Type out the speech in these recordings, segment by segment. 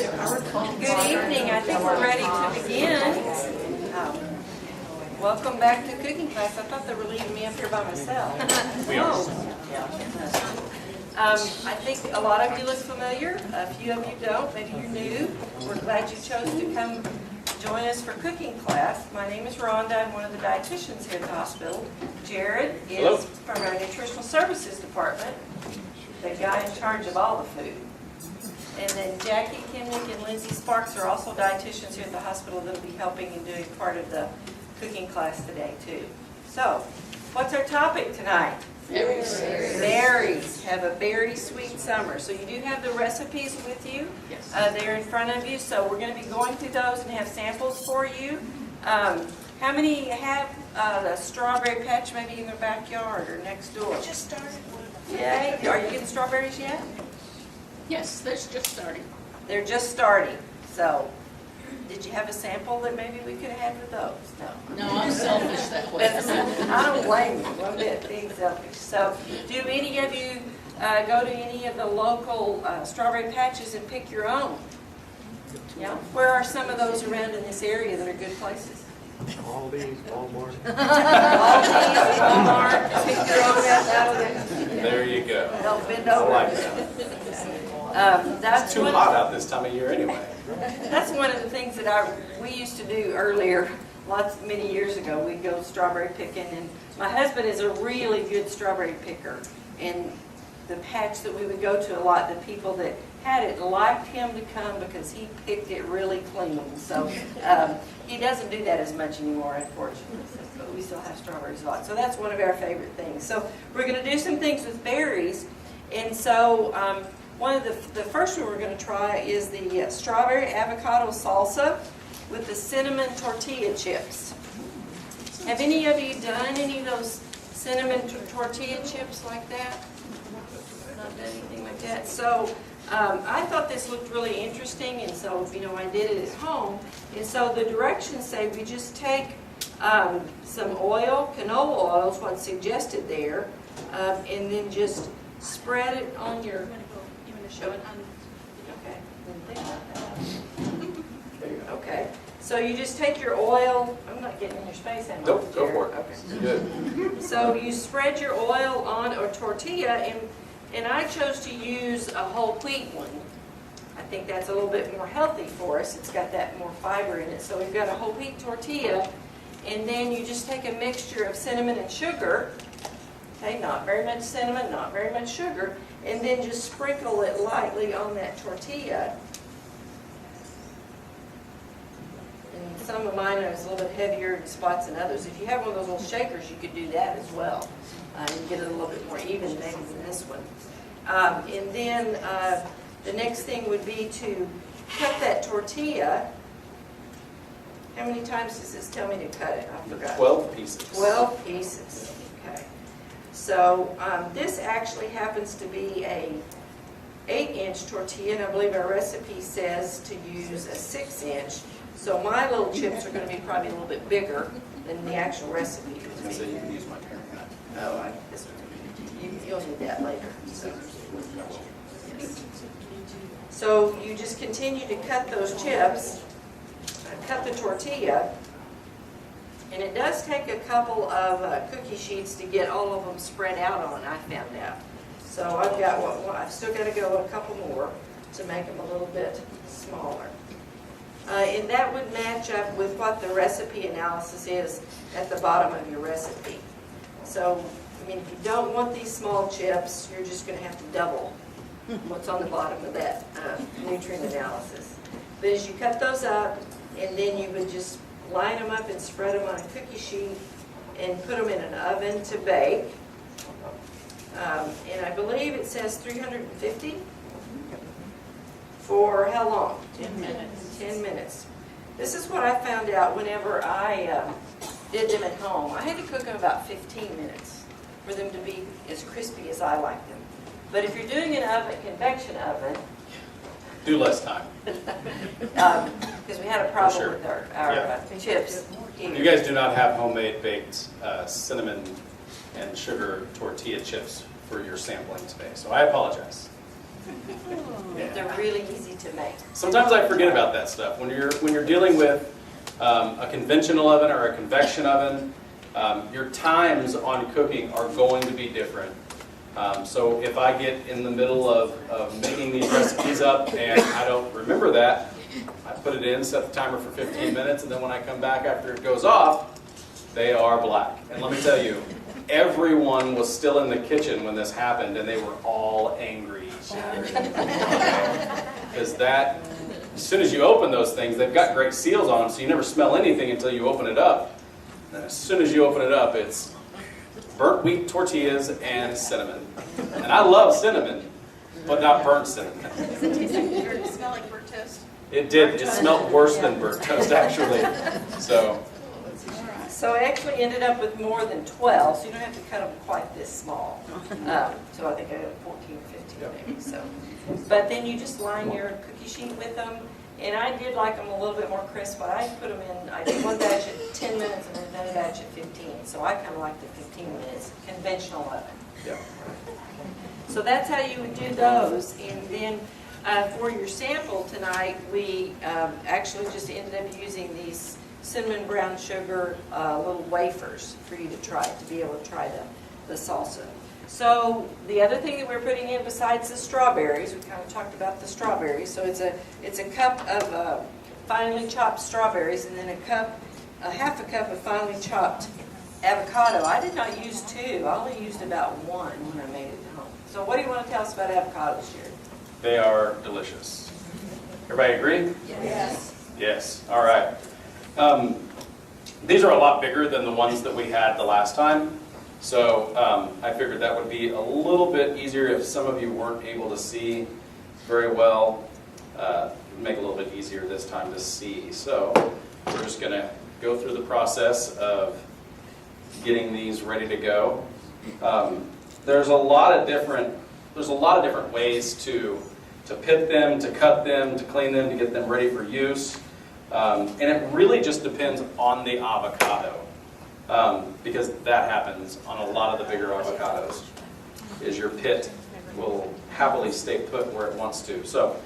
Good evening. I think we're ready to begin. Welcome back to cooking class. I thought they were leaving me up here by myself. We are. I think a lot of you look familiar. A few of you don't. Maybe you're new. We're glad you chose to come join us for cooking class. My name is Rhonda. I'm one of the dietitians here at the hospital. Jared is Hello. from our nutritional services department, the guy in charge of all the food. And then Jackie Kimnick and Lindsay Sparks are also dietitians here at the hospital that will be helping and doing part of the cooking class today too. So, what's our topic tonight? Berries. Berries. Have a berry sweet summer. So you do have the recipes with you. Yes. They're in front of you. So we're going to be going through those and have samples for you. How many have the strawberry patch maybe in their backyard or next door? Just started. Yay. Are you getting strawberries yet? Yes, that's just starting. They're just starting. So did you have a sample that maybe we could have had with those? No. No, I'm selfish that way. I don't blame you one bit being selfish. So, do any of you go to any of the local strawberry patches and pick your own? Yeah. Where are some of those around in this area that are good places? Aldi's, Walmart. Aldi's, Walmart, pick your own out of there. There you go. Don't bend I over. like that. That's It's too one- hot out this time of year anyway. That's one of the things that we used to do earlier, many years ago. We'd go strawberry picking, and my husband is a really good strawberry picker. And the patch that we would go to a lot, the people that had it liked him to come because he picked it really clean. So he doesn't do that as much anymore, unfortunately. But we still have strawberries a lot. So that's one of our favorite things. So we're going to do some things with berries, and so. One of the first one we're going to try is the strawberry avocado salsa with the cinnamon tortilla chips. Have any of you done any of those cinnamon tortilla chips like that? Not done anything like that. So I thought this looked really interesting, and so I did it at home. And so the directions say we just take some oil, canola oil is what's suggested there, and then just spread it on your. Show it on. Okay. Okay. So you just take your oil. I'm not getting in your space, am I? Nope, go for it. Okay. Good. So you spread your oil on a tortilla, and I chose to use a whole wheat one. I think that's a little bit more healthy for us. It's got that more fiber in it. So we've got a whole wheat tortilla, and then you just take a mixture of cinnamon and sugar. Okay, not very much cinnamon, not very much sugar, and then just sprinkle it lightly on that tortilla. And some of mine are a little bit heavier in spots than others. If you have one of those little shakers, you could do that as well. And get it a little bit more even maybe than this one. And then the next thing would be to cut that tortilla. How many times does this tell me to cut it? I forgot. 12 pieces. 12 pieces. Okay. So this actually happens to be a 8-inch tortilla, and I believe our recipe says to use a 6-inch. So my little chips are going to be probably a little bit bigger than the actual recipe would So be. you can use my parent knife. Oh, this one. You'll need that later. So you just continue to cut those chips, cut the tortilla. And it does take a couple of cookie sheets to get all of them spread out on, I found out. So I've got I've still got to go a couple more to make them a little bit smaller. And that would match up with what the recipe analysis is at the bottom of your recipe. So, if you don't want these small chips, you're just going to have to double what's on the bottom of that nutrient analysis. But as you cut those up, and then you would just line them up and spread them on a cookie sheet and put them in an oven to bake. And I believe it says 350 for how long? 10 minutes. 10 minutes. This is what I found out whenever I did them at home. I had to cook them about 15 minutes for them to be as crispy as I like them. But if you're doing an oven, convection oven, Do less time. because we had a problem Sure. with our Yeah. chips. You guys do not have homemade baked cinnamon and sugar tortilla chips for your sampling today, so I apologize. They're really easy to make. Sometimes I forget about that stuff. When you're dealing with a conventional oven or a convection oven, your times on cooking are going to be different. So if I get in the middle of making these recipes up and I don't remember that, I put it in, set the timer for 15 minutes, and then when I come back after it goes off, they are black. And let me tell you, everyone was still in the kitchen when this happened, and they were all angry. Because that, as soon as you open those things, they've got great seals on them, so you never smell anything until you open it up. And as soon as you open it up, it's burnt wheat tortillas and cinnamon. And I love cinnamon, but not burnt cinnamon. Does it smell like burnt toast? It did. It smelled worse than burnt toast, actually. So I actually ended up with more than 12, so you don't have to cut them quite this small. So I think I got 14 or 15 maybe. So, but then you just line your cookie sheet with them, and I did like them a little bit more crisp, but I put them in. I did one batch at 10 minutes and then another batch at 15. So I kind of like the 15 minutes conventional oven. Yeah. So that's how you would do those, and then for your sample tonight, we actually just ended up using these cinnamon brown sugar little wafers for you to try, to be able to try the salsa. So the other thing that we're putting in besides the strawberries, we kind of talked about the strawberries. So it's a cup of finely chopped strawberries, and then a half a cup of finely chopped avocado. I did not use 2. I only used about 1 when I made it at home. So what do you want to tell us about avocados, Sherry? They are delicious. Everybody agree? Yes. Yes. All right. These are a lot bigger than the ones that we had the last time. So I figured that would be a little bit easier if some of you weren't able to see very well. Make it a little bit easier this time to see. So we're just going to go through the process of getting these ready to go. There's a lot of different ways to pit them, to cut them, to clean them, to get them ready for use. And it really just depends on the avocado, because that happens on a lot of the bigger avocados, is your pit will happily stay put where it wants to. So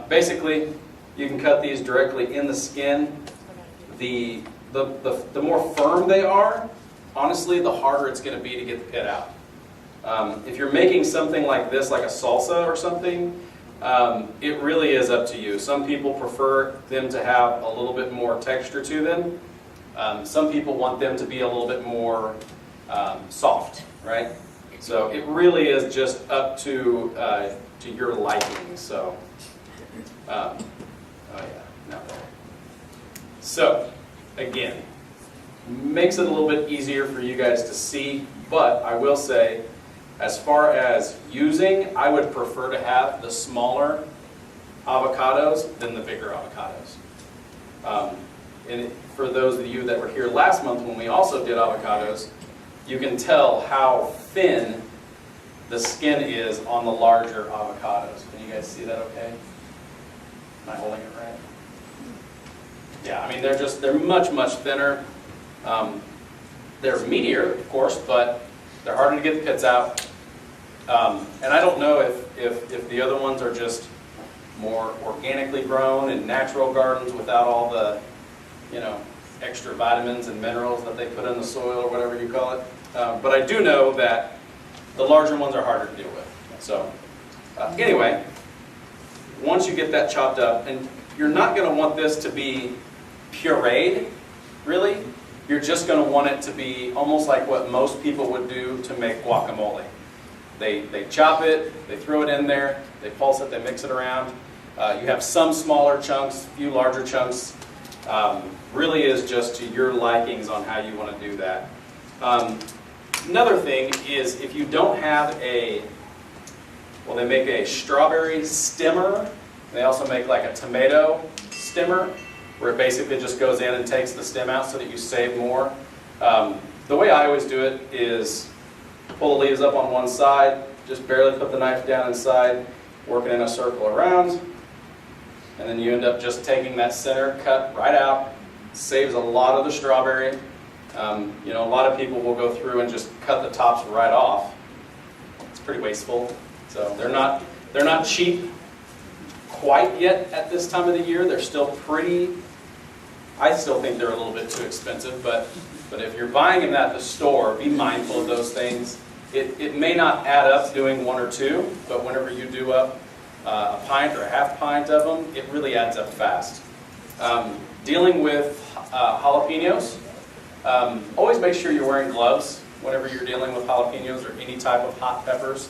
basically, you can cut these directly in the skin. The more firm they are, honestly, the harder it's going to be to get the pit out. If you're making something like this, like a salsa or something, it really is up to you. Some people prefer them to have a little bit more texture to them. Some people want them to be a little bit more soft, right? So it really is just up to your liking. So, oh yeah, not bad. So, again, makes it a little bit easier for you guys to see, but I will say, as far as using, I would prefer to have the smaller avocados than the bigger avocados. And for those of you that were here last month when we also did avocados, you can tell how thin the skin is on the larger avocados. Can you guys see that okay? Am I holding it right? Yeah, I mean, they're much, much thinner. They're meatier, of course, but they're harder to get the pits out. And I don't know if the other ones are just more organically grown in natural gardens without all the, extra vitamins and minerals that they put in the soil or whatever you call it. But I do know that the larger ones are harder to deal with. So anyway, once you get that chopped up, and you're not going to want this to be pureed, really. You're just going to want it to be almost like what most people would do to make guacamole. They chop it, they throw it in there, they pulse it, they mix it around. You have some smaller chunks, a few larger chunks. Really is just to your likings on how you want to do that. Another thing is if you don't have they make a strawberry stemmer. They also make like a tomato stemmer, where it basically just goes in and takes the stem out so that you save more. The way I always do it is pull the leaves up on one side, just barely put the knife down inside, working in a circle around, and then you end up just taking that center cut right out. Saves a lot of the strawberry. A lot of people will go through and just cut the tops right off. It's pretty wasteful. So they're They're not cheap quite yet at this time of the year. They're still pretty, I still think they're a little bit too expensive, but if you're buying them at the store, be mindful of those things. It may not add up doing one or two, but whenever you do up a pint or a half pint of them, it really adds up fast. Dealing with jalapenos, always make sure you're wearing gloves whenever you're dealing with jalapenos or any type of hot peppers.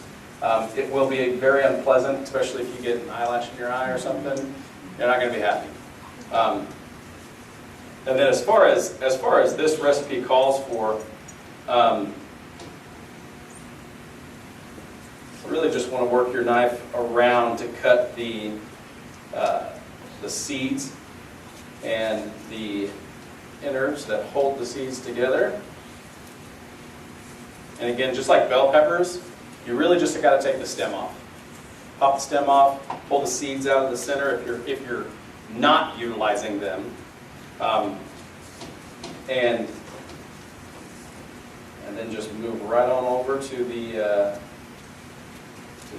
It will be very unpleasant, especially if you get an eyelash in your eye or something. You're not going to be happy. And then as far as this recipe calls for, really just want to work your knife around to cut the seeds and the innards that hold the seeds together. And again, just like bell peppers, you really just got to take the stem off. Pop the stem off, pull the seeds out of the center if you're not utilizing them. And then just move right on over to the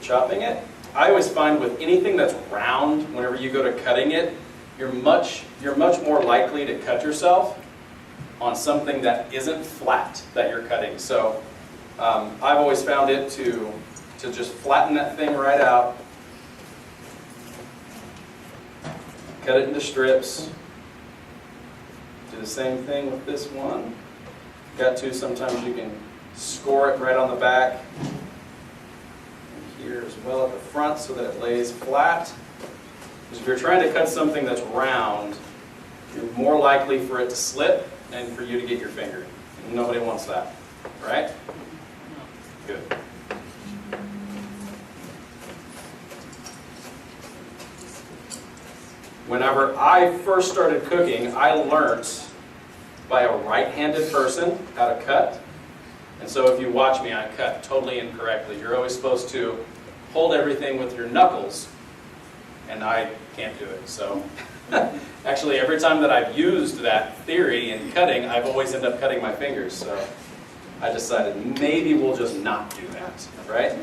chopping it. I always find with anything that's round, whenever you go to cutting it, you're much more likely to cut yourself on something that isn't flat that you're cutting. So I've always found it to just flatten that thing right out, cut it into strips. Do the same thing with this one. Got to, sometimes you can score it right on the back. And here as well at the front so that it lays flat. Because if you're trying to cut something that's round, you're more likely for it to slip and for you to get your finger. Nobody wants that, right? Good. Whenever I first started cooking, I learned by a right-handed person how to cut. And so if you watch me, I cut totally incorrectly. You're always supposed to hold everything with your knuckles, and I can't do it. So actually, every time that I've used that theory in cutting, I've always ended up cutting my fingers. So I decided maybe we'll just not do that, right?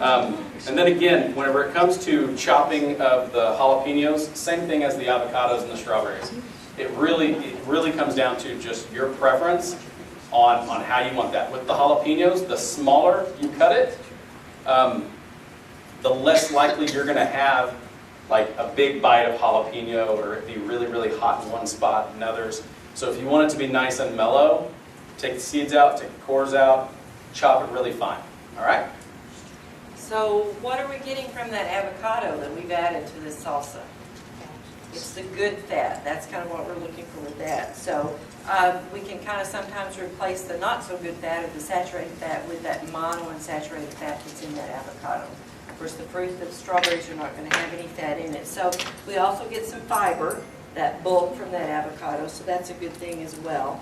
And then again, whenever it comes to chopping of the jalapenos, same thing as the avocados and the strawberries. It really comes down to just your preference on how you want that. With the jalapenos, the smaller you cut it, the less likely you're going to have like a big bite of jalapeno or it be really, really hot in one spot and others. So if you want it to be nice and mellow, take the seeds out, take the cores out, chop it really fine. All right? So what are we getting from that avocado that we've added to this salsa? It's the good fat. That's kind of what we're looking for with that. So we can kind of sometimes replace the not so good fat or the saturated fat with that monounsaturated fat that's in that avocado. Of course, the fruit, the strawberries are not going to have any fat in it. So we also get some fiber, that bulk from that avocado. So that's a good thing as well.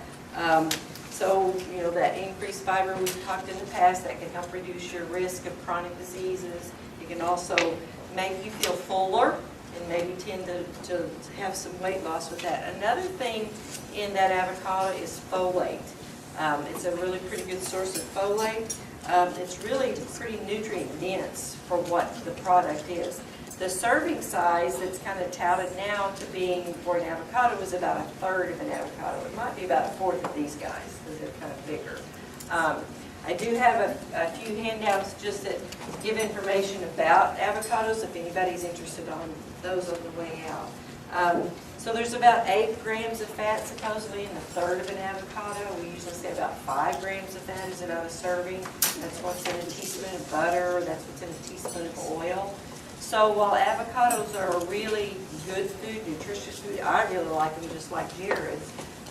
So, you know, that increased fiber we've talked in the past, that can help reduce your risk of chronic diseases. It can also make you feel fuller and maybe tend to have some weight loss with that. Another thing in that avocado is folate. It's a really pretty good source of folate. It's really pretty nutrient dense for what the product is. The serving size that's kind of touted now to being for an avocado is about 1/3 of an avocado. It might be about 1/4 of these guys because they're kind of bigger. I do have a few handouts just that give information about avocados if anybody's interested on those on the way out. So there's about 8 grams of fat supposedly in 1/3 of an avocado. We usually say about 5 grams of fat is about a serving. That's what's in a teaspoon of butter. That's what's in a teaspoon of oil. So while avocados are a really good food, nutritious food, I really like them just like Jared,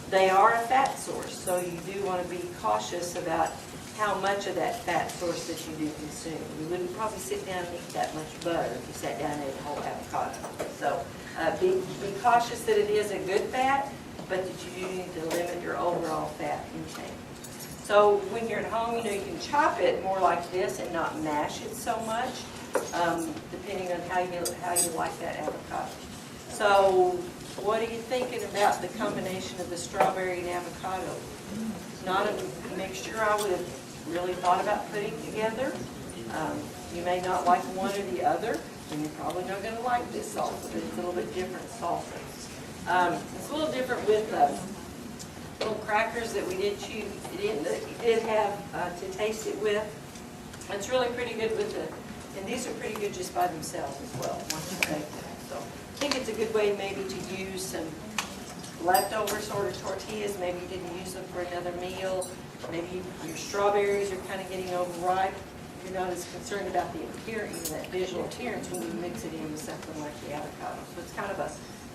they are a fat source. So you do want to be cautious about how much of that fat source that you do consume. You wouldn't probably sit down and eat that much butter if you sat down and ate a whole avocado. So be cautious that it is a good fat, but that you do need to limit your overall fat intake. So when you're at home, you know, you can chop it more like this and not mash it so much, depending on how you like that avocado. So what are you thinking about the combination of the strawberry and avocado? Not a mixture I would have really thought about putting together. You may not like one or the other, and you're probably not gonna like this salsa, but it's a little bit different salsa. It's a little different with little crackers that we did chew, did have to taste it with. It's really pretty good with and these are pretty good just by themselves as well, once you bake them. So I think it's a good way maybe to use some leftover sort of tortillas, maybe you didn't use them for another meal, maybe your strawberries are kind of getting overripe. You're not as concerned about the appearance, that visual appearance when you mix it in with something like the avocado. So it's kind of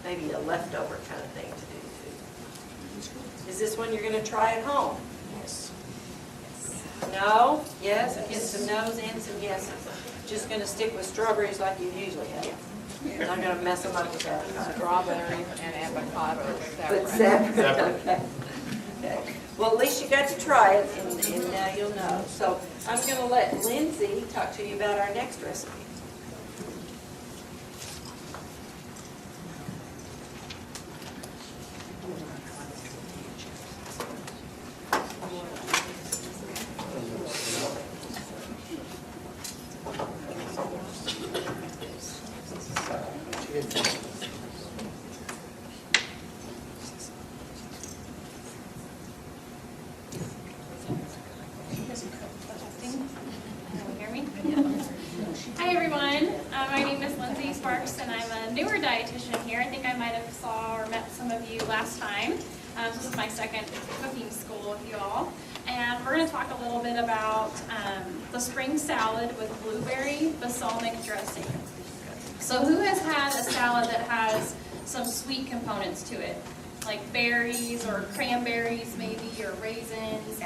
maybe a leftover kind of thing to do too. Is this one you're going to try at home? Yes. No? Yes? Get some no's and some yeses. Just going to stick with strawberries like you usually have. Not going to mess them up with avocado. Strawberry and avocado But separate. separate, okay. Okay. Well, at least you got to try it, and now you'll know. So I'm going to let Lindsay talk to you about our next recipe. Can you hear me? Hi everyone, my name is Lindsay Sparks and I'm a newer dietitian here. I think I might have saw or met some of you last time. This is my second cooking school with you all. And we're going to talk a little bit about the spring salad with blueberry balsamic dressing. So who has had a salad that has some sweet components to it? Like berries or cranberries maybe, or raisins.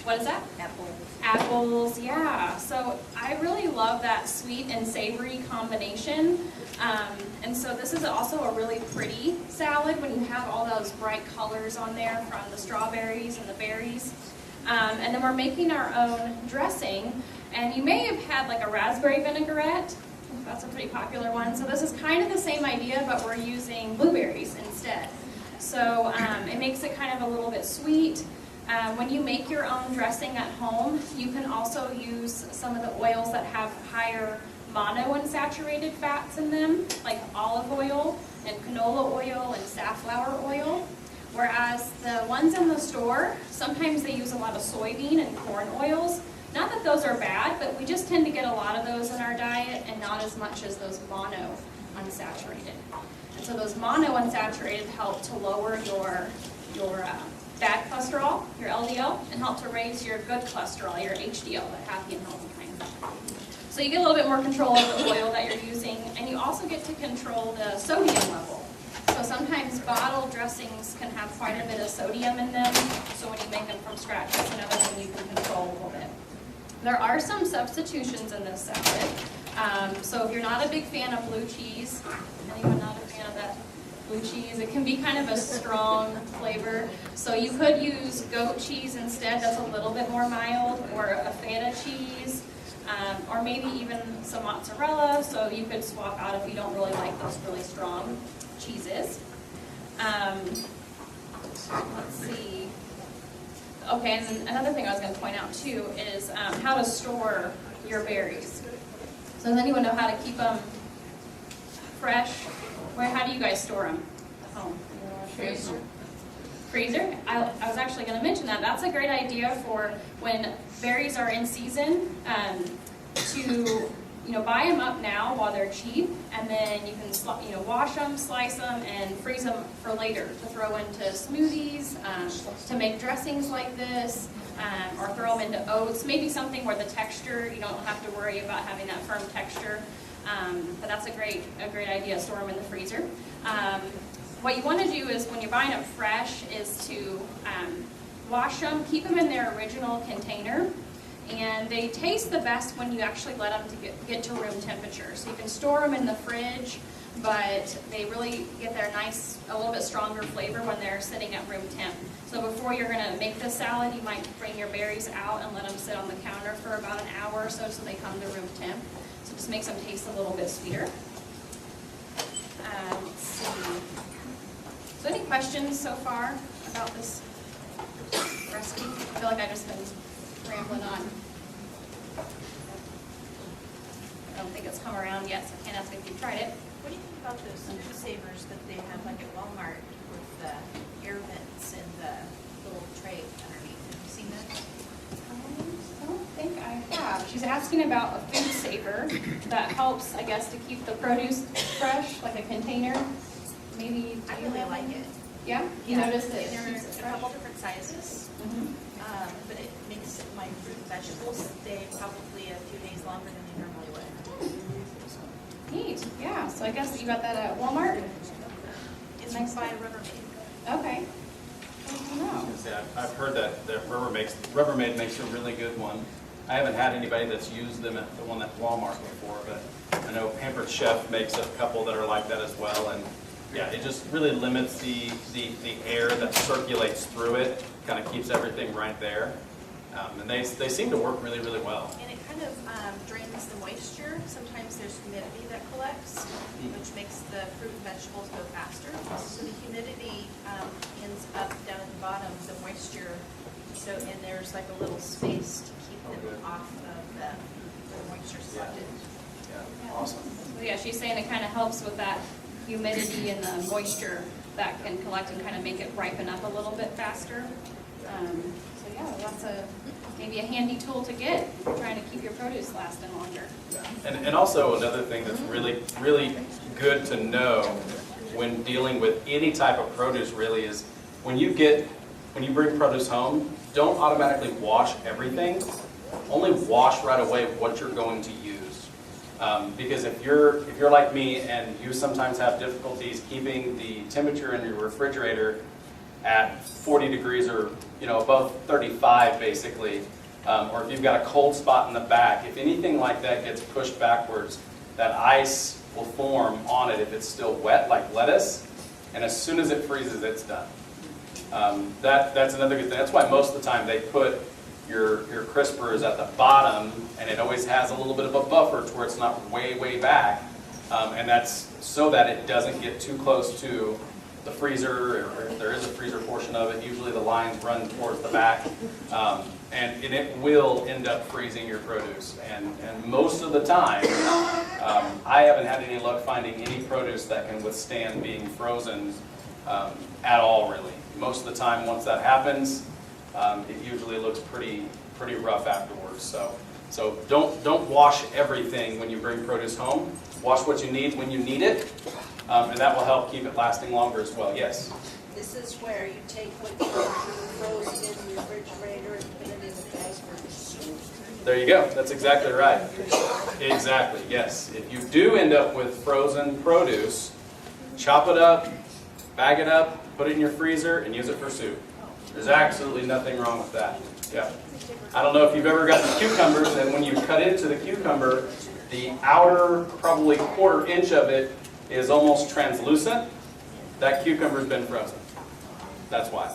What is that? Apple. Apples, yeah. So I really love that sweet and savory combination. And so this is also a really pretty salad when you have all those bright colors on there from the strawberries and the berries. And then we're making our own dressing. And you may have had like a raspberry vinaigrette. That's a pretty popular one. So this is kind of the same idea, but we're using blueberries instead. So it makes it kind of a little bit sweet. When you make your own dressing at home, you can also use some of the oils that have higher monounsaturated fats in them, like olive oil and canola oil and safflower oil. Whereas the ones in the store, sometimes they use a lot of soybean and corn oils. Not that those are bad, but we just tend to get a lot of those in our diet and not as much as those monounsaturated. And so those monounsaturated help to lower your bad cholesterol, your LDL, and help to raise your good cholesterol, your HDL, the happy and healthy kind. So you get a little bit more control of the oil that you're using, and you also get to control the sodium level. So sometimes bottled dressings can have quite a bit of sodium in them, so when you make them from scratch, that's another thing you can control a little bit. There are some substitutions in this salad. So if you're not a big fan of blue cheese, anyone not a fan of that blue cheese, it can be kind of a strong flavor. So you could use goat cheese instead, that's a little bit more mild, or a feta cheese, or maybe even some mozzarella. So you could swap out if you don't really like those really strong cheeses. Let's see. Okay, and then another thing I was going to point out too is how to store your berries. So does anyone know how to keep them fresh? How do you guys store them at home? Freezer. Freezer? I was actually going to mention that. That's a great idea for when berries are in season, to buy them up now while they're cheap, and then you can wash them, slice them, and freeze them for later to throw into smoothies, to make dressings like this, or throw them into oats. Maybe something where the texture, you don't have to worry about having that firm texture. But that's a great idea, store them in the freezer. What you want to do is when you're buying them fresh is to wash them, keep them in their original container, and they taste the best when you actually let them get to room temperature. So you can store them in the fridge, but they really get their nice, a little bit stronger flavor when they're sitting at room temp. So before you're going to make the salad, you might bring your berries out and let them sit on the counter for about an hour or so they come to room temp. So just makes them taste a little bit sweeter. Let's see. So any questions so far about this recipe? I feel like I've just been rambling on. don't think it's come around yet, so I can't ask if you've tried it. What do you think about those food savers that they have like at Walmart with the air vents and the little tray underneath? Have you seen that? I don't think I have. She's asking about a food saver that helps, I guess, to keep the produce fresh, like a container. Maybe. I really like it. Yeah? You noticed it? And keeps it there's a fresh? couple different sizes, Mhm. but it makes my fruit and vegetables stay probably a few days longer than they normally would. Neat, yeah. So I guess you got that at Walmart? It's Nice. by Rubbermaid. Okay. Good to know. I've heard that Rubbermaid makes a really good one. I haven't had anybody that's used them at the one at Walmart before, but I know Pampered Chef makes a couple that are like that as well. And yeah, it just really limits the air that circulates through it, kind of keeps everything right there. And they seem to work really, really well. And it kind of drains the moisture. Sometimes there's humidity that collects, which makes the fruit and vegetables go faster. So the humidity ends up down at the bottom, the moisture. So, and there's like a little space to keep them off of the moisture's collected. Yeah, awesome. So yeah, she's saying it kind of helps with that humidity and the moisture that can collect and kind of make it ripen up a little bit faster. So yeah, that's maybe a handy tool to get, trying to keep your produce lasting longer. And also another thing that's really, really good to know when dealing with any type of produce really is when you bring produce home, don't automatically wash everything. Only wash right away what you're going to use. Because if you're like me and you sometimes have difficulties keeping the temperature in your refrigerator at 40 degrees or above 35 basically, or if you've got a cold spot in the back, if anything like that gets pushed backwards, that ice will form on it if it's still wet, like lettuce, and as soon as it freezes, it's done. That's another good thing. That's why most of the time they put your crispers at the bottom, and it always has a little bit of a buffer to where it's not way, way back, and that's so that it doesn't get too close to the freezer, or if there is a freezer portion of it, usually the lines run towards the back, and it will end up freezing your produce. And most of the time, I haven't had any luck finding any produce that can withstand being frozen at all, really. Most of the time, once that happens, it usually looks pretty rough afterwards. So don't wash everything when you bring produce home. Wash what you need when you need it. And that will help keep it lasting longer as well. Yes? This is where you take what you frozen in the refrigerator and put it in the iceberg. There you go. That's exactly right. Exactly, yes. If you do end up with frozen produce, chop it up, bag it up, put it in your freezer, and use it for soup. There's absolutely nothing wrong with that. Yeah. I don't know if you've ever got the cucumbers, and when you cut into the cucumber, the outer probably quarter-inch of it is almost translucent. That cucumber's been frozen. That's why.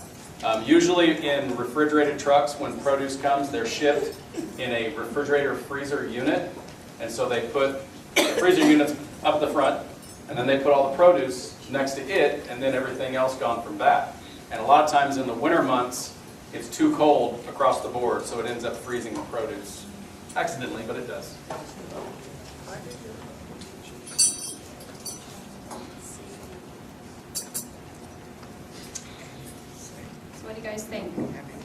Usually in refrigerated trucks, when produce comes, they're shipped in a refrigerator freezer unit. And so they put freezer units up the front, and then they put all the produce next to it, and then everything else gone from that. And a lot of times in the winter months, it's too cold across the board, so it ends up freezing the produce. Accidentally, but it does. So what do you guys think?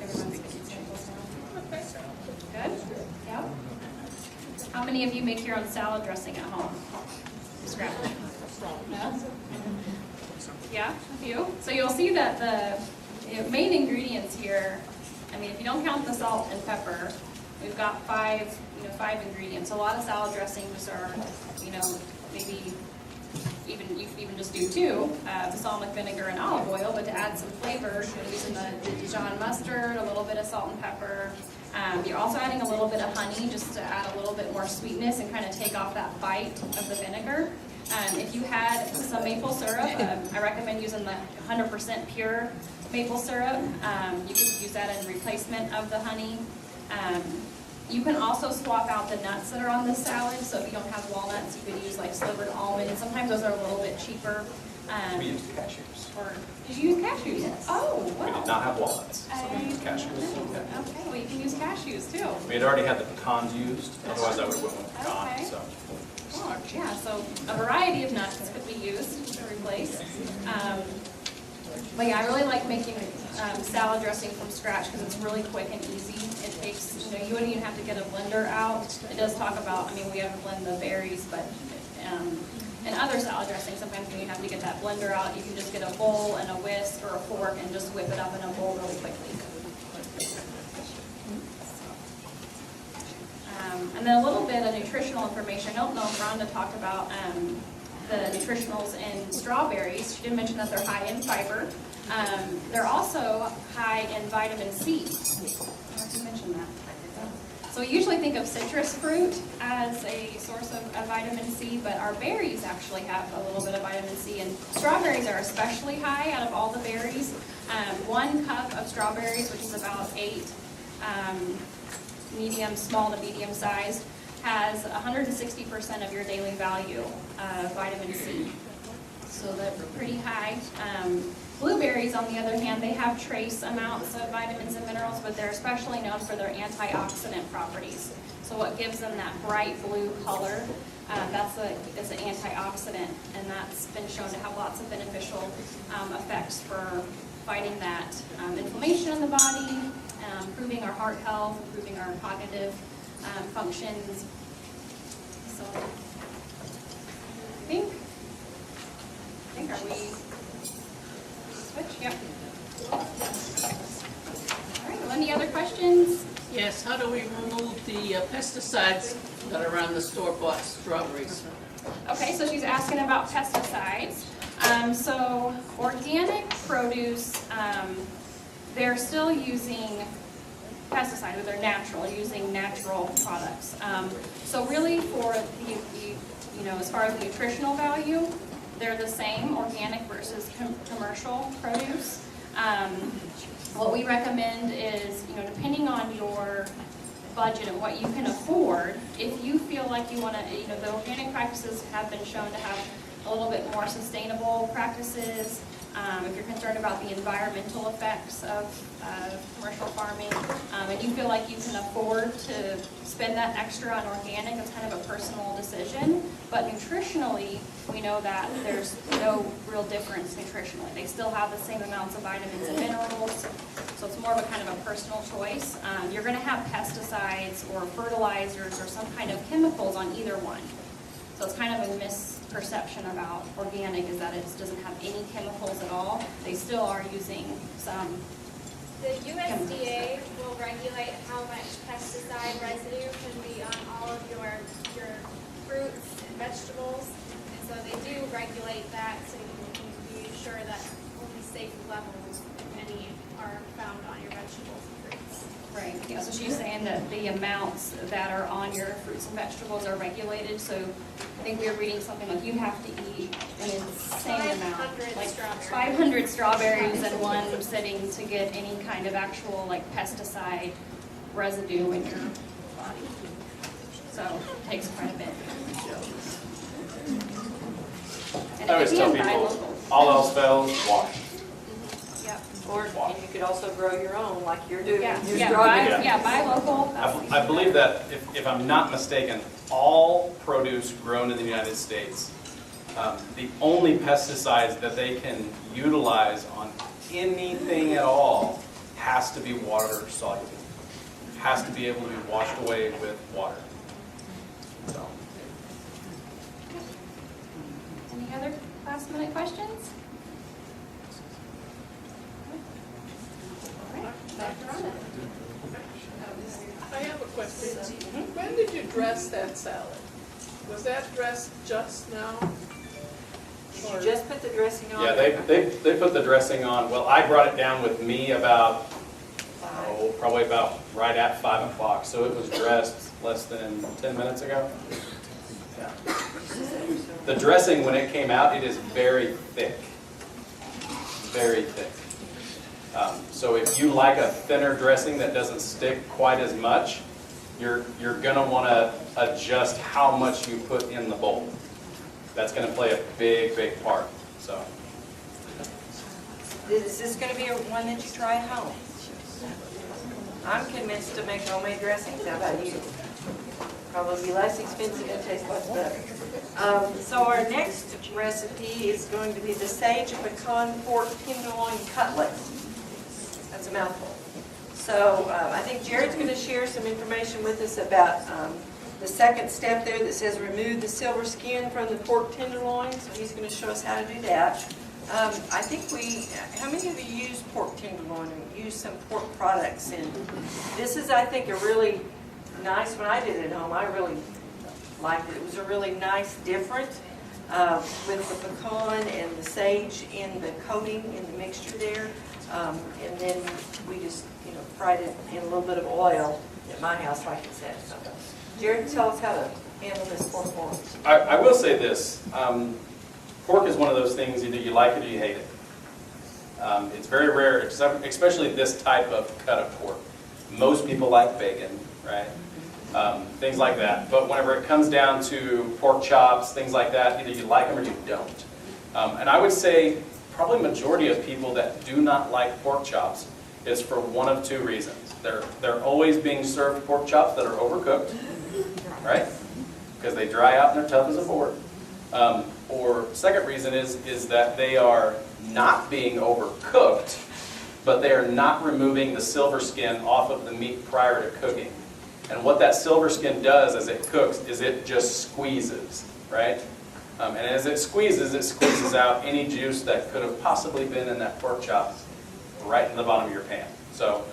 Everyone's getting samples now? Good? Yeah? How many of you make your own salad dressing at home? Scrap it. No? Yeah, a few. So you'll see that the main ingredients here, I mean, if you don't count the salt and pepper, we've got five ingredients. A lot of salad dressings are, maybe you could even just do two, balsamic vinegar and olive oil, but to add some flavor, you're using the Dijon mustard, a little bit of salt and pepper. You're also adding a little bit of honey just to add a little bit more sweetness and kind of take off that bite of the vinegar. If you had some maple syrup, I recommend using the 100% pure maple syrup. You could use that in replacement of the honey. You can also swap out the nuts that are on this salad. So if you don't have walnuts, you could use like slivered almonds. Sometimes those are a little bit cheaper. We used cashews. Or, did you use cashews? Yes. Oh, We wow. did not have walnuts, so we used cashews. Yeah. Okay, well, you can use cashews too. We had already had the pecans used, otherwise I would have went with pecan, Okay. so. Oh, yeah, so a variety of nuts could be used to replace. But yeah, I really like making salad dressing from scratch because it's really quick and easy. It takes, you wouldn't even have to get a blender out. It does talk about, we have to blend the berries, but in other salad dressings, sometimes when you have to get that blender out, you can just get a bowl and a whisk or a fork and just whip it up in a bowl really quickly. And then a little bit of nutritional information. I don't know if Rhonda talked about the nutritionals in strawberries. She did mention that they're high in fiber. They're also high in vitamin C. I don't know if you mentioned that. So we usually think of citrus fruit as a source of vitamin C, but our berries actually have a little bit of vitamin C, and strawberries are especially high out of all the berries. 1 cup of strawberries, which is about 8 small to medium sized, has 160% of your daily value of vitamin C. So they're pretty high. Blueberries, on the other hand, they have trace amounts of vitamins and minerals, but they're especially known for their antioxidant properties. So what gives them that bright blue color, is an antioxidant, and that's been shown to have lots of beneficial effects for fighting that inflammation in the body, improving our heart health, improving our cognitive functions. So I think are we switch? Yep. All right, well, any other questions? Yes, how do we remove the pesticides that are on the store-bought strawberries? Okay, so she's asking about pesticides. So organic produce, they're still using pesticide, but they're natural, using natural products. So really for the as far as the nutritional value, they're the same, organic versus commercial produce. What we recommend is, depending on your budget and what you can afford, if you feel like you want to, the organic practices have been shown to have a little bit more sustainable practices. If you're concerned about the environmental effects of commercial farming, and you feel like you can afford to spend that extra on organic, it's kind of a personal decision. But nutritionally, we know that there's no real difference nutritionally. They still have the same amounts of vitamins and minerals, so it's more of a kind of a personal choice. You're going to have pesticides or fertilizers or some kind of chemicals on either one. So it's kind of a misperception about organic, is that it doesn't have any chemicals at all. They still are using some. The USDA will regulate how much pesticide residue can be on all of your fruits and vegetables. And so they do regulate that, so you can be sure that only safe levels, if any, are found on your vegetables and fruits. Right, yeah, so she's saying that the amounts that are on your fruits and vegetables are regulated, so I think we were reading something like you have to eat an insane amount, 500 like strawberries. 500 strawberries in one sitting to get any kind of actual like pesticide residue in your body. So it takes quite a bit. And I always tell again, buy people, local. all else fails, wash. Yep. And you could also grow your own, like you're doing. Yeah, Your yeah, strawberries. buy local. I believe that, if I'm not mistaken, all produce grown in the United States, the only pesticides that they can utilize on anything at all has to be water soluble. Has to be able to be washed away with water. So. Any other last minute questions? All right, Dr. Rhonda. I have a question. When did you dress that salad? Was that dressed just now? Did you just put the dressing on? Yeah, they put the dressing on. Well, I brought it down with me about, probably about right at 5 o'clock. So it was dressed less than 10 minutes ago. Yeah. The dressing, when it came out, it is very thick. Very thick. So if you like a thinner dressing that doesn't stick quite as much, you're going to want to adjust how much you put in the bowl. That's going to play a big, big part. So Is this gonna be one that you try at home? I'm convinced to make homemade dressings. How about you? Probably less expensive and taste less better. So our next recipe is going to be the sage pecan pork tenderloin cutlets. That's a mouthful. So I think Jared's going to share some information with us about the second step there that says remove the silver skin from the pork tenderloin. So he's going to show us how to do that. I think how many of you use pork tenderloin and use some pork products? And this is, I think, a really nice, when I did it at home, I really liked it. It was a really nice different with the pecan and the sage in the coating, in the mixture there. And then we just, fried it in a little bit of oil at my house, like it said. So, Jared, tell us how to handle this pork loin. I will say this. Pork is one of those things, either you like it or you hate it. It's very rare, especially this type of cut of pork. Most people like bacon, right? Things like that. But whenever it comes down to pork chops, things like that, either you like them or you don't. And I would say probably majority of people that do not like pork chops is for one of two reasons. They're always being served pork chops that are overcooked, right? Because they dry out and they're tough as a board. Or second reason is that they are not being overcooked, but they are not removing the silver skin off of the meat prior to cooking. And what that silver skin does as it cooks is it just squeezes, right? And as it squeezes out any juice that could have possibly been in that pork chop right in the bottom of your pan. So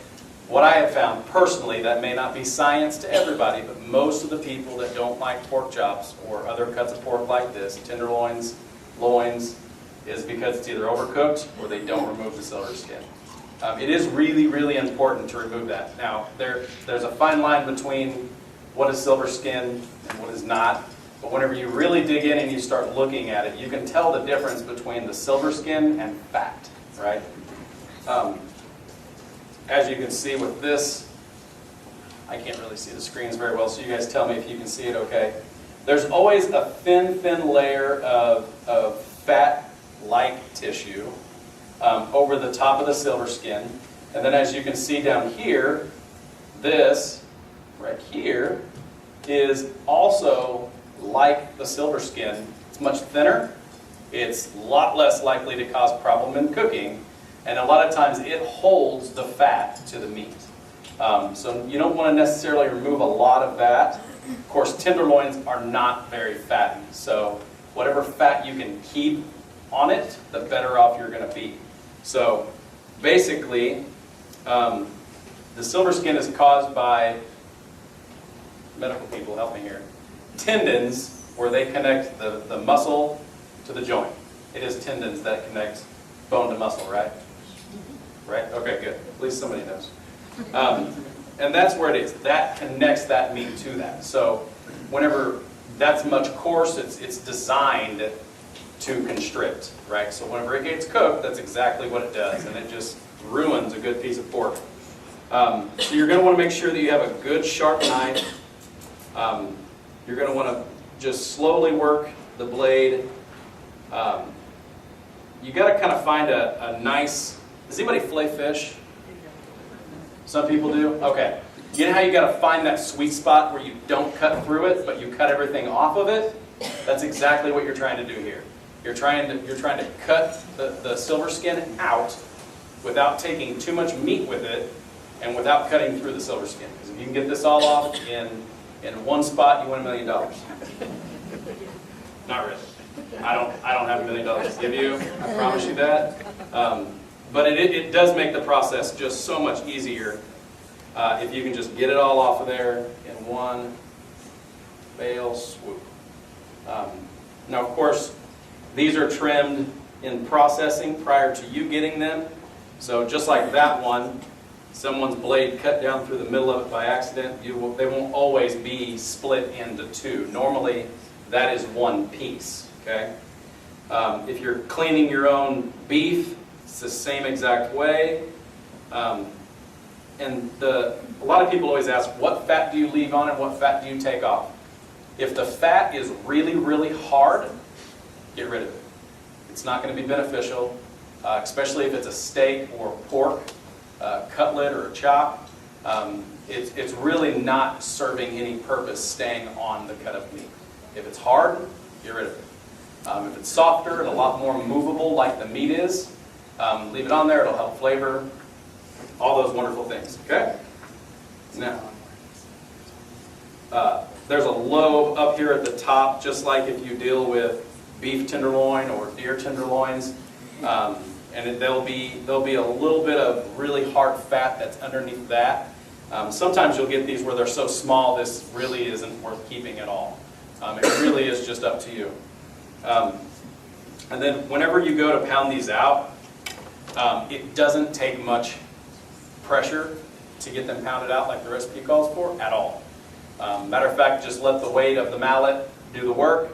what I have found personally, that may not be science to everybody, but most of the people that don't like pork chops or other cuts of pork like this, tenderloins, loins, is because it's either overcooked or they don't remove the silver skin. It is really, really important to remove that. Now, there's a fine line between what is silver skin and what is not. But whenever you really dig in and you start looking at it, you can tell the difference between the silver skin and fat, right? As you can see with this, I can't really see the screens very well, so you guys tell me if you can see it okay. There's always a thin layer of fat-like tissue over the top of the silver skin. And then as you can see down here, this right here is also like the silver skin. It's much thinner. It's a lot less likely to cause problem in cooking. And a lot of times it holds the fat to the meat. So you don't want to necessarily remove a lot of that. Of course, tenderloins are not very fatty. So whatever fat you can keep on it, the better off you're going to be. So basically, the silver skin is caused by, medical people, help me here, tendons where they connect the muscle to the joint. It is tendons that connect bone to muscle, right? Right? Okay, good. At least somebody knows. And that's where it is. That connects that meat to that. So whenever that's much coarse, it's designed to constrict, right? So whenever it gets cooked, that's exactly what it does, and it just ruins a good piece of pork. So you're going to want to make sure that you have a good sharp knife. You're going to want to just slowly work the blade. You got to kind of find a nice. Does anybody fillet fish? Some people do? Okay. You know how you got to find that sweet spot where you don't cut through it, but you cut everything off of it? That's exactly what you're trying to do here. You're trying to cut the silver skin out without taking too much meat with it and without cutting through the silver skin. Because if you can get this all off in one spot, you win $1 million. Not really. I don't have $1 million to give you. I promise you that. But it does make the process just so much easier if you can just get it all off of there in one fell swoop. Now, of course, these are trimmed in processing prior to you getting them. So just like that one, someone's blade cut down through the middle of it by accident, they won't always be split into two. Normally, that is one piece. Okay. If you're cleaning your own beef, it's the same exact way. And a lot of people always ask, what fat do you leave on and what fat do you take off? If the fat is really, really hard, get rid of it. It's not going to be beneficial. especially if it's a steak or pork cutlet or a chop. It's really not serving any purpose staying on the cut of meat. If it's hard, get rid of it. If it's softer and a lot more movable like the meat is, leave it on there. It'll help flavor, all those wonderful things. Okay? Now, there's a lobe up here at the top, just like if you deal with beef tenderloin or deer tenderloins. And there'll be a little bit of really hard fat that's underneath that. Sometimes you'll get these where they're so small, this really isn't worth keeping at all. It really is just up to you. And then whenever you go to pound these out, it doesn't take much pressure to get them pounded out like the recipe calls for at all. Matter of fact, just let the weight of the mallet do the work.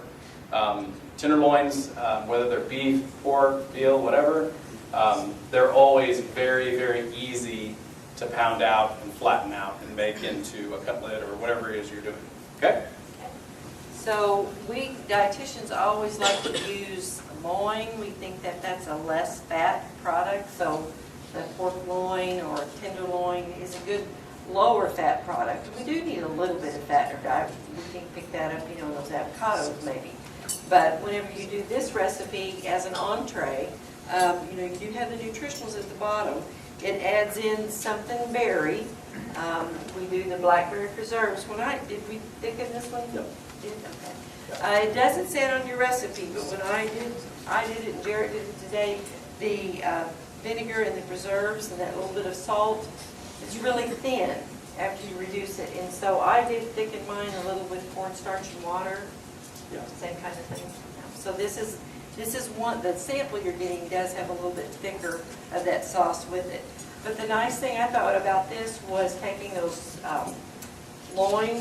Tenderloins, whether they're beef, pork, veal, whatever, they're always very, very easy to pound out and flatten out and make into a cutlet or whatever it is you're doing. Okay? So we dietitians always like to use loin. We think that that's a less fat product. So the pork loin or tenderloin is a good lower fat product. We do need a little bit of fat in our diet. We can pick that up, in those avocados maybe. But whenever you do this recipe as an entree, you do have the nutritionals at the bottom. It adds in something berry. We do the blackberry preserves. Did we thicken this one? Yep. Okay. It doesn't say it on your recipe, but when I did it, and Jarrett did it today, the vinegar and the preserves and that little bit of salt, it's really thin after you reduce it. And so I did thicken mine a little with cornstarch and water. Yeah. Same kind of thing. So this is one, the sample you're getting does have a little bit thicker of that sauce with it. But the nice thing I thought about this was taking those loin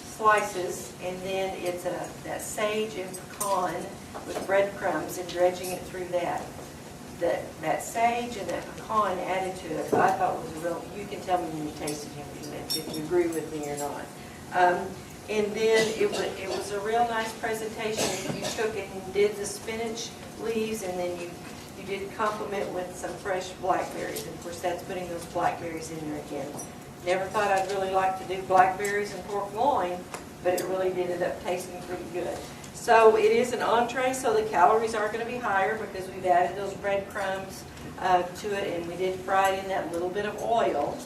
slices, and then it's that sage and pecan with breadcrumbs and dredging it through that. That sage and that pecan added to it, I thought was a real, you can tell me when you taste it if you agree with me or not. And then it was a real nice presentation. You took it and did the spinach leaves, and then you did complement with some fresh blackberries. And of course, that's putting those blackberries in there again. Never thought I'd really like to do blackberries and pork loin, but it really did end up tasting pretty good. So it is an entree, so the calories are going to be higher because we've added those breadcrumbs to it, and we did fry it in that little bit of oil.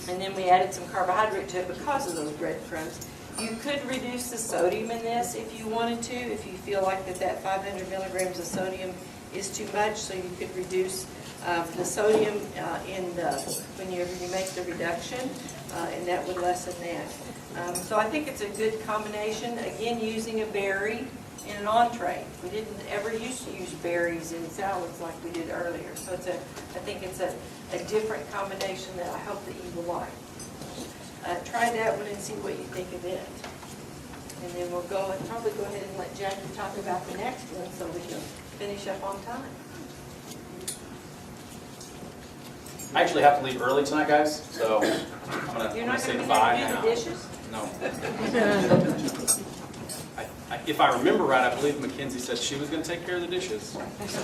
And then we added some carbohydrate to it because of those breadcrumbs. You could reduce the sodium in this if you wanted to, if you feel like that 500 milligrams of sodium is too much, so you could reduce the sodium whenever you make the reduction, and that would lessen that. So I think it's a good combination, again, using a berry in an entree. We didn't ever used to use berries in salads like we did earlier, so I think it's a different combination that I hope that you will like. Try that one and see what you think of it. And then we'll probably go ahead and let Jackie talk about the next one so we can finish up on time. I actually have to leave early tonight, guys, so I'm You're gonna not say going to be bye able to now. do the dishes? No. If I remember right, I believe Mackenzie said she was going to take care of the dishes. So.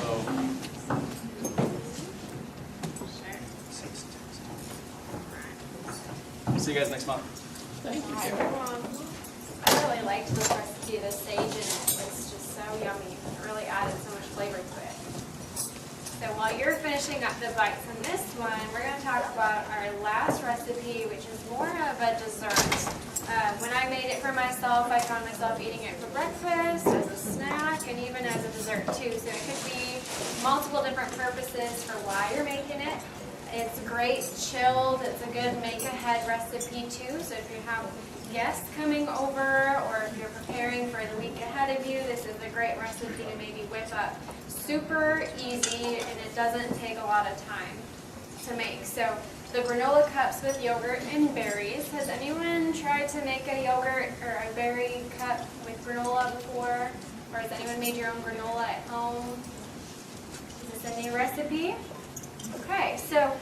See you guys next month. Thank you, Hi, Jerry. everyone. I really liked this recipe, the sage in it. It's just so yummy. It really added so much flavor to it. So while you're finishing up the bites from this one, we're going to talk about our last recipe, which is more of a dessert. When I made it for myself, I found myself eating it for breakfast, as a snack, and even as a dessert too. So it could be multiple different purposes for why you're making it. It's great chilled. It's a good make-ahead recipe too. So if you have guests coming over, or if you're preparing for the week ahead of you, this is a great recipe to maybe whip up. Super easy, and it doesn't take a lot of time to make. So the granola cups with yogurt and berries. Has anyone tried to make a yogurt or a berry cup with granola before? Or has anyone made your own granola at home? Is this a new recipe? Okay, so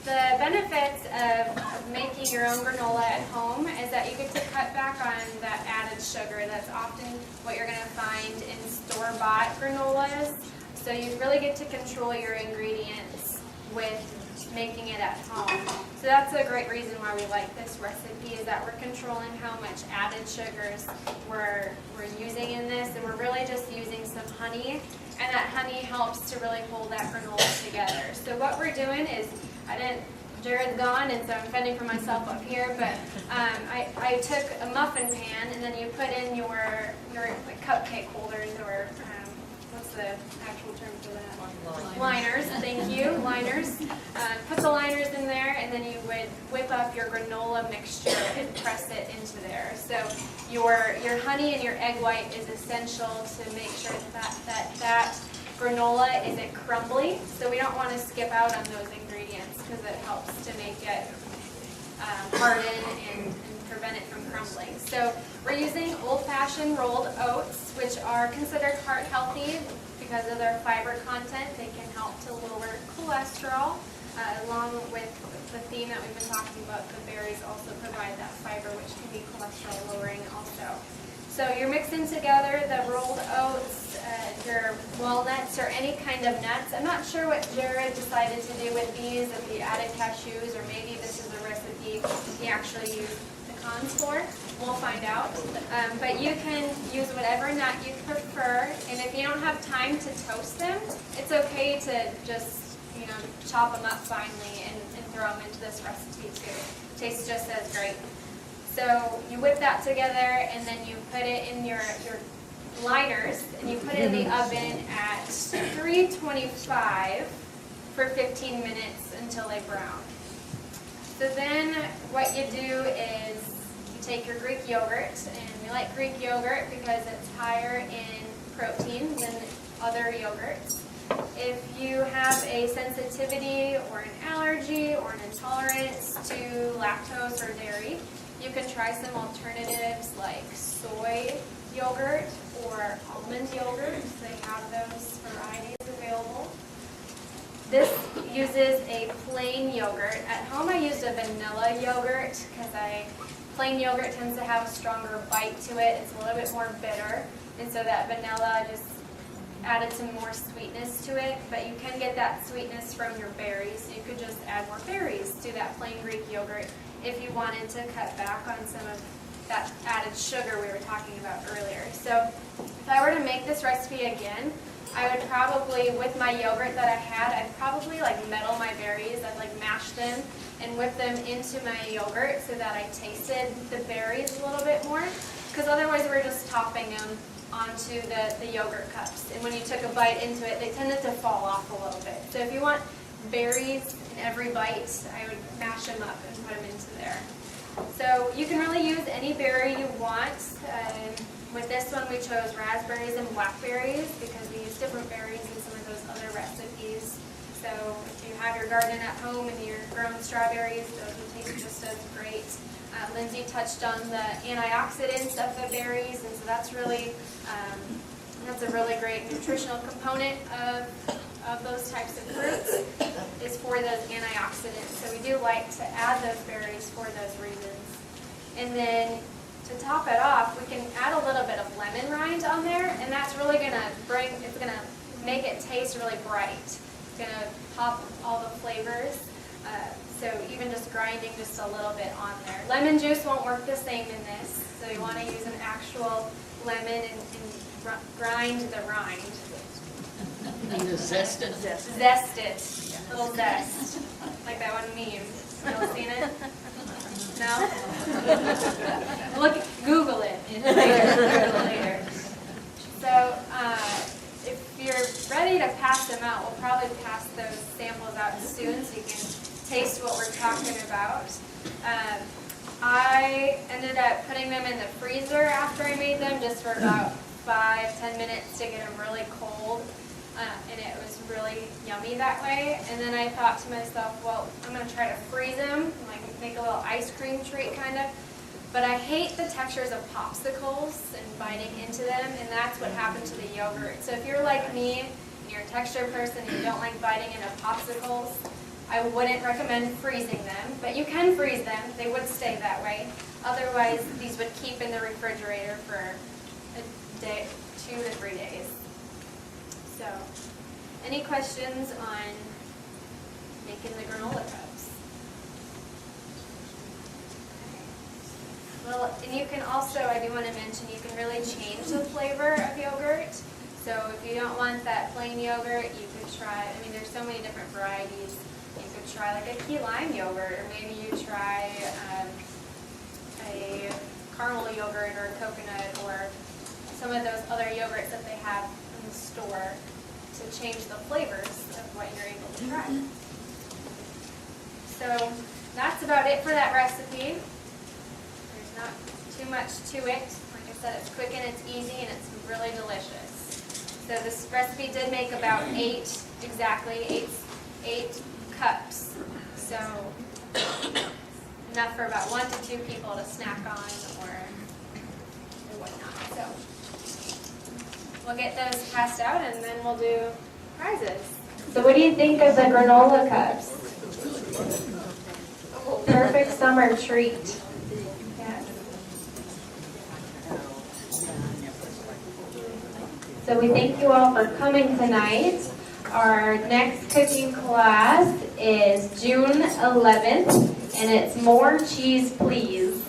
the benefits of making your own granola at home is that you get to cut back on that added sugar. That's often what you're going to find in store-bought granolas. So you really get to control your ingredients with making it at home. So that's a great reason why we like this recipe, is that we're controlling how much added sugars we're using in this, and we're really just using some honey, and that honey helps to really hold that granola together. So what we're doing is, Jared's gone, and so I'm fending for myself up here, but I took a muffin pan, and then you put in your like cupcake holders, or what's the actual term for that? Liners, thank you, liners. Put the liners in there, and then you would whip up your granola mixture and press it into there. So your honey and your egg white is essential to make sure that granola isn't crumbly. So we don't want to skip out on those ingredients because it helps to make it harden and prevent it from crumbling. So we're using old-fashioned rolled oats, which are considered heart healthy because of their fiber content. They can help to lower cholesterol, along with the theme that we've been talking about. The berries also provide that fiber, which can be cholesterol lowering also. So you're mixing together the rolled oats, your walnuts, or any kind of nuts. I'm not sure what Jared decided to do with these, if he added cashews, or maybe this is a recipe he actually used pecans for. We'll find out. But you can use whatever nut you prefer, and if you don't have time to toast them, it's okay to just chop them up finely and throw them into this recipe too. It tastes just as great. So you whip that together, and then you put it in your liners, and you put it in the oven at 325 for 15 minutes until they brown. So then what you do is you take your Greek yogurt, and we like Greek yogurt because it's higher in protein than other yogurts. If you have a sensitivity or an allergy or an intolerance to lactose or dairy, you can try some alternatives like soy yogurt or almond yogurt. They have those varieties available. This uses a plain yogurt. At home I used a vanilla yogurt because plain yogurt tends to have a stronger bite to it. It's a little bit more bitter, and so that vanilla just added some more sweetness to it, but you can get that sweetness from your berries. You could just add more berries to that plain Greek yogurt if you wanted to cut back on some of that added sugar we were talking about earlier. So if I were to make this recipe again, I would probably, with my yogurt that I had, I'd probably meddle my berries. I'd mash them and whip them into my yogurt so that I tasted the berries a little bit more, because otherwise we're just topping them onto the yogurt cups. And when you took a bite into it, they tended to fall off a little bit. So if you want berries in every bite, I would mash them up and put them into there. So you can really use any berry you want. With this one, we chose raspberries and blackberries because we use different berries in some of those other recipes. So if you have your garden at home and you're growing strawberries, those will taste just as great. Lindsay touched on the antioxidants of the berries, and so that's really that's a really great nutritional component of those types of fruits, is for those antioxidants. So we do like to add those berries for those reasons. And then to top it off, we can add a little bit of lemon rind on there, and that's really going to make it taste really bright. It's going to pop all the flavors. So even just grinding just a little bit on there. Lemon juice won't work the same in this, so you want to use an actual lemon and grind the rind. And the zest it. Zest it. A little zest. Like that one meme. You all seen it? No? Google it later. So if you're ready to pass them out, we'll probably pass those samples out soon so you can taste what we're talking about. I ended up putting them in the freezer after I made them, just for about 5-10 minutes to get them really cold. And it was really yummy that way. And then I thought to myself, well, I'm going to try to freeze them, make a little ice cream treat kind of. But I hate the textures of popsicles and biting into them, and that's what happened to the yogurt. So if you're like me, and you're a texture person and you don't like biting into popsicles, I wouldn't recommend freezing them, but you can freeze them. They would stay that way. Otherwise, these would keep in the refrigerator for a day, 2 to 3 days. So Any questions on making the granola cups? Well, and you can also, I do want to mention, you can really change the flavor of yogurt. So if you don't want that plain yogurt, you could try, I mean, there's so many different varieties. You could try like a key lime yogurt, or maybe you try a caramel yogurt or coconut, or some of those other yogurts that they have in the store to change the flavors of what you're able to try. So that's about it for that recipe. There's not too much to it. Like I said, it's quick and it's easy and it's really delicious. So this recipe did make about eight cups. So enough for about 1 to 2 people to snack on or whatnot. So we'll get those passed out and then we'll do prizes. So what do you think of the granola cups? Perfect summer treat. Yes. So we thank you all for coming tonight. Our next cooking class is June 11th, and it's More Cheese Please.